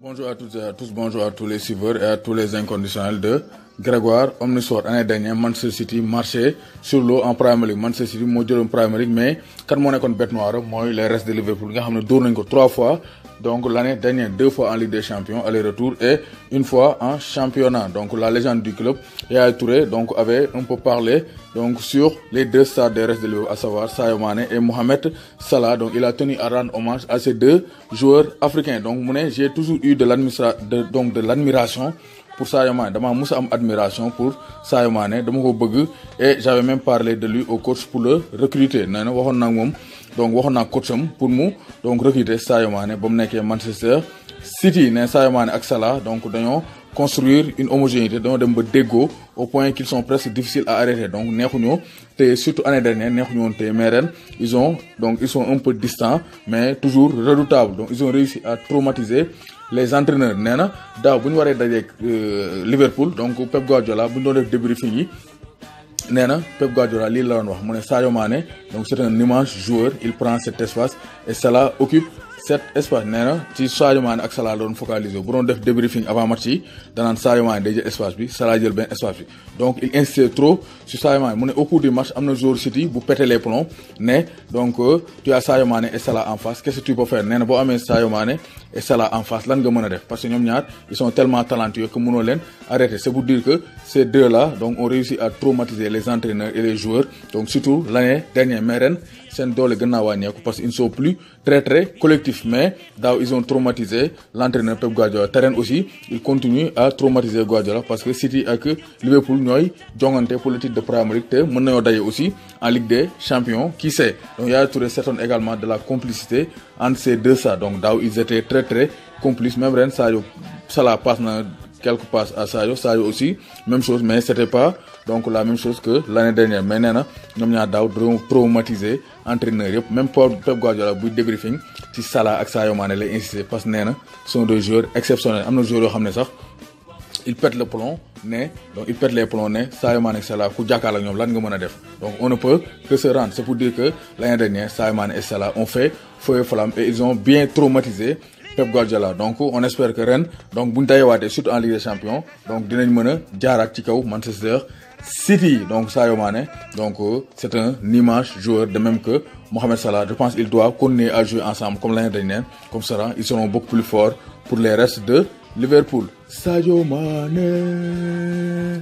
Bonjour à toutes et à tous, bonjour à tous les suiveurs et à tous les inconditionnels de Grégoire Omnisport. Année dernière, Manchester City marchait sur l'eau en Premier League. Manchester City moo jëloon Premier League, mais kan moo nekkoon bête noire mooy les restes de Liverpool nga xam ne dóor nañ ko 3 fois. Donc l'année dernière 2 fois en Ligue des Champions aller-retour et une fois en championnat. Donc la légende du club Yaya Touré donc avait un peu parlé donc sur les deux stars des restes de Liverpool, à savoir Sadio Mané et Mohamed Salah. Donc il a tenu à rendre hommage à ces deux joueurs africains. Donc mu ne j'ai toujours eu de l'admiration pour Sadio Mané, dama musa am admiration pour Sadio Mané, dama ko bëgg, et j'avais même parlé de lui au coach pour le recruter. Nee na waxoon naa moom donc waxoon naa coach am pour mu donc recruter Sadio Mané ba mu nekkee Manchester City. Ne Sadio Mané ak Salah donc dañoo construire une homogénéité, dañoo dem ba déggoo au point qu'ils sont presque difficiles à arrêter. Donc neexuñu te surtout année dernière neexuñu woon te mais ren ils sont un peu distants mais toujours redoutables. Donc ils ont réussi à traumatiser les entraîneurs. Nee na daaw bu ñu waree dajeek Liverpool donc Pep Guardiola bu ñu doon def débriefing yi nee na Pep Guardiola lii la doon wax mu ne Sadio Mané donc c'est un immense joueur, il prend cet espace et Salah occupe cet espace. Nee na ci Sadio Mané ak Salah la doon focaliser bu doon def débriefing avant match yi danaan Sadio Mané day jël espace bi, Salah jël benn espace bi. Donc il insistait trop sur Sadio Mané mu ne au cours du match am na joueur City bu pété les plombs ne donc tu as Sadio Mané et Salah en face, qu'est-ce que tu peux faire. Nee na boo amee Sadio Mané et Salah en face lan nga mën a def, parce que ñoom ñaar ils sont tellement talentueux que mënoo leen arrêter. C'est pour dire que ces deux-là donc ont réussi à traumatiser les entraîneurs et les joueurs, donc surtout l'année dernière. Mais ren seen doole gën naa wàññeeku parce que ils ne sont plus très collectifs, mais daaw ils ont traumatisé l'entraîneur Pep Guardiola. Te ren aussi ils continuent à traumatiser Guardiola parce que City ak Liverpool ñooy jongante pour le titre de Premier League te mën nañoo daje aussi en Ligue des Champions, qui sait. Donc Yaya Touré s'étonne également de la complicité entre ces deux ça. Donc daaw ils étaient très complices. Même ren Salah passe na quelques passes à Sadio aussi même chose, mais c'était pas donc la même chose que l'année dernière. Mais nee na ñoom ñaar daaw traumatiser entraîneur yëpp. Même Pep Guardiola buy débriefing ci Salah ak Sadio Mané lay insister parce que nee na sont des joueurs exceptionnels. Am na joueurs yoo xam ne sax il pète le plomb ne donc il pète les plombs ne Sadio Mané ak Salah ku jàkkaarloo ak ñoom lan nga mën a def. Donc on ne peut que se rendre. C'est pour dire que l'année dernière Sadio Mané et Salah ont fait feu et flamme et ils ont bien traumatisé Pep Guardiola. Donc on espère que ren donc buñ dajewaatee surtout en Ligue des Champions donc dinañ mën a jaaraat ci kaw Manchester City. Donc Sadio Mané donc c'est un immense joueur, de même que Mohamed Salah. Je pense qu'il doit continuer à jouer ensemble comme l'année dernière. Comme ça ils seront beaucoup plus forts pour les restes de Liverpool. Sadio Mané.